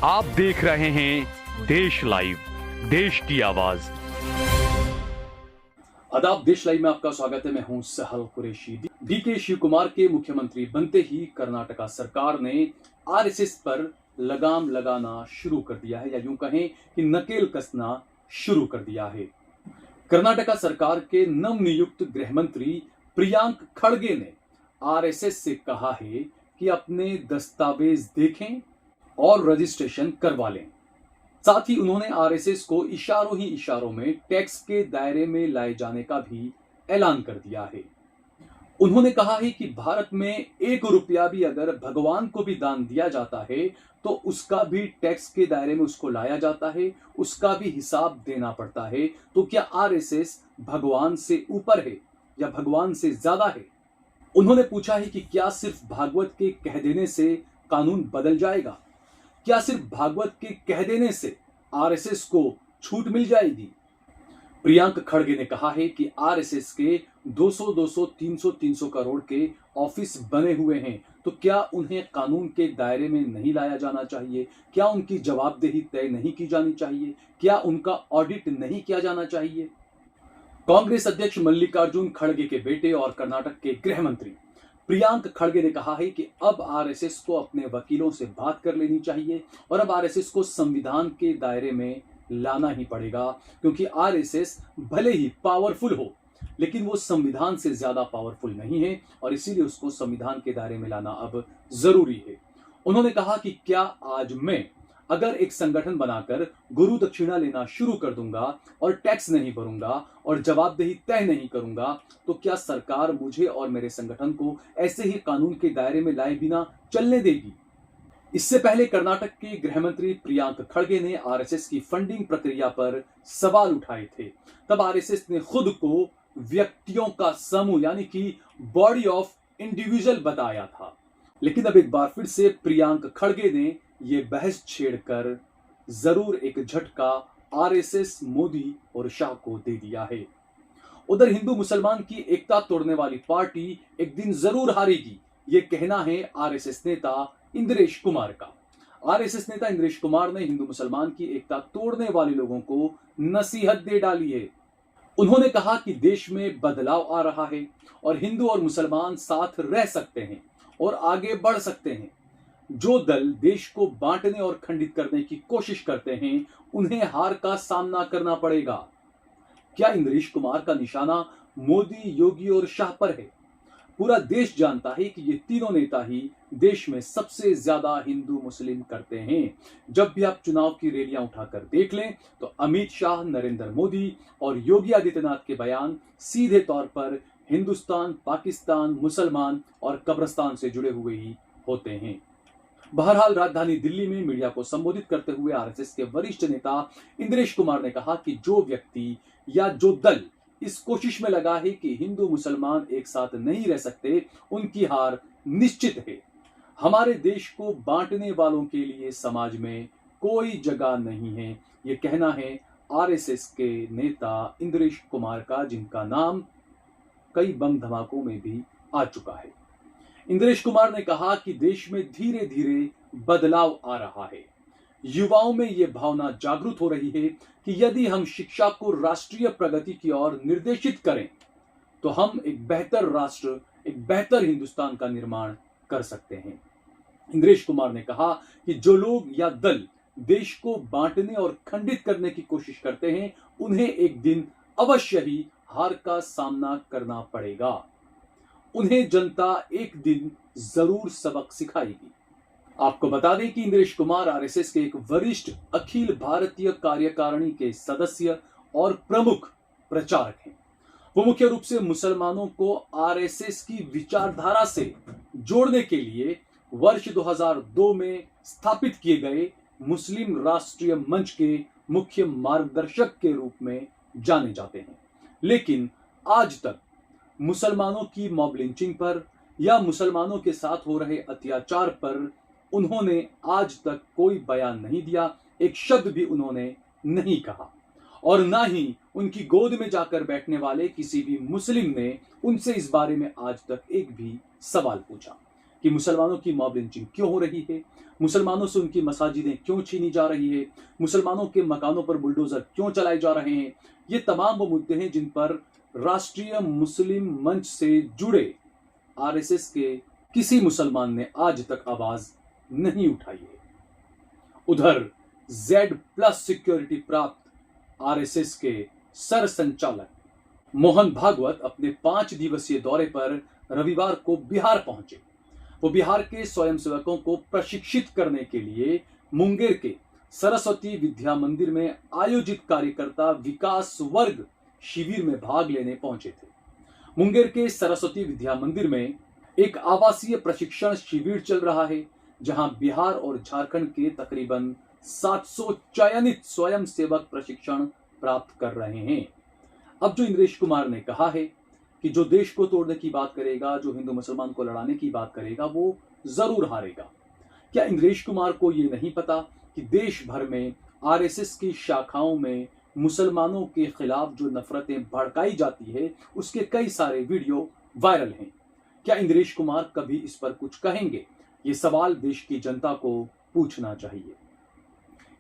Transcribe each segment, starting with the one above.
आप देख रहे हैं देश लाइव, देश की आवाज। आदाब, देश लाइव में आपका स्वागत है। मैं हूं सहल कुरैशी। डीके शिव कुमार के मुख्यमंत्री बनते ही कर्नाटका सरकार ने आरएसएस पर लगाम लगाना शुरू कर दिया है, या यूं कहें कि नकेल कसना शुरू कर दिया है। कर्नाटका सरकार के नवनियुक्त गृह मंत्री प्रियांक खड़गे ने आरएसएस से कहा है कि अपने दस्तावेज देखें और रजिस्ट्रेशन करवा लें। साथ ही उन्होंने आरएसएस को इशारों ही इशारों में टैक्स के दायरे में लाए जाने का भी ऐलान कर दिया है। उन्होंने कहा है कि भारत में 1 रुपया भी अगर भगवान को भी दान दिया जाता है तो उसका भी टैक्स के दायरे में उसको लाया जाता है, उसका भी हिसाब देना पड़ता है। तो क्या आरएसएस भगवान से ऊपर है या भगवान से ज्यादा है? उन्होंने पूछा है कि क्या सिर्फ भागवत के कह देने से कानून बदल जाएगा? क्या सिर्फ भागवत के कह देने से आरएसएस को छूट मिल जाएगी? प्रियांक खड़गे ने कहा है कि आरएसएस के 200, 300 करोड़ के ऑफिस बने हुए हैं, तो क्या उन्हें कानून के दायरे में नहीं लाया जाना चाहिए? क्या उनकी जवाबदेही तय नहीं की जानी चाहिए? क्या उनका ऑडिट नहीं किया जाना चाहिए? कांग्रेस अध्यक्ष मल्लिकार्जुन खड़गे के बेटे और कर्नाटक के गृह मंत्री प्रियांक खड़गे ने कहा है कि अब आरएसएस को अपने वकीलों से बात कर लेनी चाहिए और अब आरएसएस को संविधान के दायरे में लाना ही पड़ेगा, क्योंकि आरएसएस भले ही पावरफुल हो लेकिन वो संविधान से ज्यादा पावरफुल नहीं है और इसीलिए उसको संविधान के दायरे में लाना अब जरूरी है। उन्होंने कहा कि क्या आज मैं अगर एक संगठन बनाकर गुरु दक्षिणा लेना शुरू कर दूंगा और टैक्स नहीं भरूंगा और जवाबदेही तय नहीं करूंगा, तो क्या सरकार मुझे और मेरे संगठन को ऐसे ही कानून के दायरे में लाए बिना चलने देगी? इससे पहले कर्नाटक के गृह मंत्री प्रियांक खड़गे ने आरएसएस की फंडिंग प्रक्रिया पर सवाल उठाए थे। तब आरएसएस ने खुद को व्यक्तियों का समूह यानी कि बॉडी ऑफ इंडिविजुअल बताया था। लेकिन अब एक बार फिर से प्रियांक खड़गे ने ये बहस छेड़कर जरूर एक झटका आरएसएस, मोदी और शाह को दे दिया है। उधर हिंदू मुसलमान की एकता तोड़ने वाली पार्टी एक दिन जरूर हारेगी, ये कहना है आरएसएस नेता इंद्रेश कुमार का। आरएसएस नेता इंद्रेश कुमार ने हिंदू मुसलमान की एकता तोड़ने वाले लोगों को नसीहत दे डाली है। उन्होंने कहा कि देश में बदलाव आ रहा है और हिंदू और मुसलमान साथ रह सकते हैं और आगे बढ़ सकते हैं। जो दल देश को बांटने और खंडित करने की कोशिश करते हैं उन्हें हार का सामना करना पड़ेगा। क्या इंद्रेश कुमार का निशाना मोदी, योगी और शाह पर है? पूरा देश जानता है कि ये तीनों नेता ही देश में सबसे ज्यादा हिंदू मुस्लिम करते हैं। जब भी आप चुनाव की रैलियां उठाकर देख लें तो अमित शाह, नरेंद्र मोदी और योगी आदित्यनाथ के बयान सीधे तौर पर हिंदुस्तान, पाकिस्तान, मुसलमान और कब्रिस्तान से जुड़े हुए ही होते हैं। बहरहाल राजधानी दिल्ली में मीडिया को संबोधित करते हुए आरएसएस के वरिष्ठ नेता इंद्रेश कुमार ने कहा कि जो व्यक्ति या जो दल इस कोशिश में लगा है कि हिंदू मुसलमान एक साथ नहीं रह सकते, उनकी हार निश्चित है। हमारे देश को बांटने वालों के लिए समाज में कोई जगह नहीं है, ये कहना है आरएसएस के नेता इंद्रेश कुमार का, जिनका नाम कई बम धमाकों में भी आ चुका है। इंद्रेश कुमार ने कहा कि देश में धीरे धीरे बदलाव आ रहा है। युवाओं में यह भावना जागृत हो रही है कि यदि हम शिक्षा को राष्ट्रीय प्रगति की ओर निर्देशित करें तो हम एक बेहतर राष्ट्र, एक बेहतर हिंदुस्तान का निर्माण कर सकते हैं। इंद्रेश कुमार ने कहा कि जो लोग या दल देश को बांटने और खंडित करने की कोशिश करते हैं उन्हें एक दिन अवश्य ही हार का सामना करना पड़ेगा। उन्हें जनता एक दिन जरूर सबक सिखाएगी। आपको बता दें कि इंद्रेश कुमार आरएसएस के एक वरिष्ठ अखिल भारतीय कार्यकारिणी के सदस्य और प्रमुख प्रचारक हैं। वो मुख्य रूप से मुसलमानों को आरएसएस की विचारधारा से जोड़ने के लिए वर्ष 2002 में स्थापित किए गए मुस्लिम राष्ट्रीय मंच के मुख्य मार्गदर्शक के रूप में जाने जाते हैं। लेकिन आज तक मुसलमानों की मॉब लिंचिंग पर या मुसलमानों के साथ हो रहे अत्याचार पर उन्होंने आज तक कोई बयान नहीं दिया, एक शब्द भी उन्होंने नहीं कहा और ना ही उनकी गोद में जाकर बैठने वाले किसी भी मुस्लिम ने उनसे इस बारे में आज तक एक भी सवाल पूछा। कि मुसलमानों की मॉब लिंचिंग क्यों हो रही है, मुसलमानों से उनकी मसाजिदें क्यों छीनी जा रही है, मुसलमानों के मकानों पर बुलडोजर क्यों चलाए जा रहे हैं। ये तमाम वो मुद्दे हैं जिन पर राष्ट्रीय मुस्लिम मंच से जुड़े आरएसएस के किसी मुसलमान ने आज तक आवाज नहीं उठाई है। उधर Z+ सिक्योरिटी प्राप्त आरएसएस के सर संचालक मोहन भागवत अपने 5 दिवसीय दौरे पर रविवार को बिहार पहुंचे। वो बिहार के स्वयंसेवकों को प्रशिक्षित करने के लिए मुंगेर के सरस्वती विद्या मंदिर में आयोजित कार्यकर्ता विकास वर्ग शिविर में भाग लेने पहुंचे थे। मुंगेर के सरस्वती विद्या मंदिर में एक आवासीय प्रशिक्षण शिविर चल रहा है, जहां बिहार और झारखंड के तकरीबन 700 चयनित स्वयंसेवक प्रशिक्षण प्राप्त कर रहे हैं। अब जो इंद्रेश कुमार ने कहा है कि जो देश को तोड़ने की बात करेगा, जो हिंदू मुसलमान को लड़ाने की बात करेगा, वो जरूर हारेगा। क्या इंद्रेश कुमार को ये नहीं पता कि देश भर में आरएसएस की शाखाओं में मुसलमानों के खिलाफ जो नफरतें भड़काई जाती है, उसके कई सारे वीडियो वायरल हैं। क्या इंद्रेश कुमार कभी इस पर कुछ कहेंगे? ये सवाल देश की जनता को पूछना चाहिए।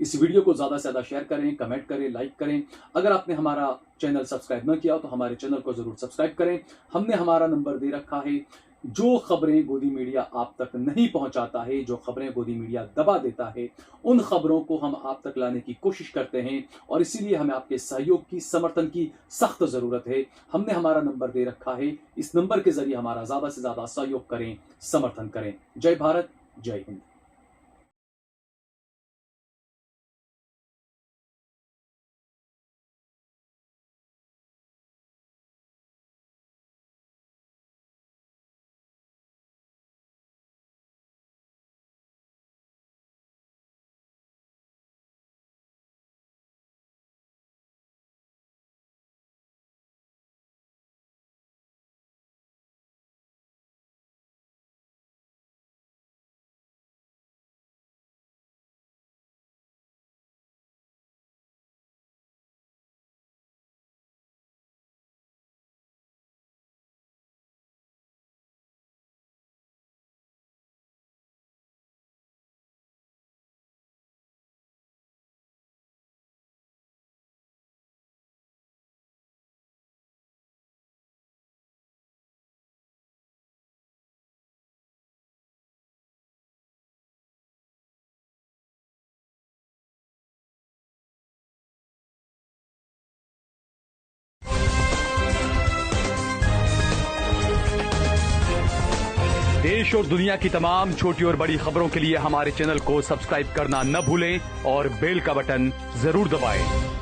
इस वीडियो को ज्यादा से ज्यादा शेयर करें, कमेंट करें, लाइक करें। अगर आपने हमारा चैनल सब्सक्राइब न किया तो हमारे चैनल को जरूर सब्सक्राइब करें। हमने हमारा नंबर दे रखा है। जो खबरें गोदी मीडिया आप तक नहीं पहुंचाता है, जो खबरें गोदी मीडिया दबा देता है, उन खबरों को हम आप तक लाने की कोशिश करते हैं और इसीलिए हमें आपके सहयोग की, समर्थन की सख्त जरूरत है। हमने हमारा नंबर दे रखा है। इस नंबर के जरिए हमारा ज्यादा से ज्यादा सहयोग करें, समर्थन करें। जय भारत, जय हिंद। देश और दुनिया की तमाम छोटी और बड़ी खबरों के लिए हमारे चैनल को सब्सक्राइब करना न भूलें और बेल का बटन जरूर दबाएं।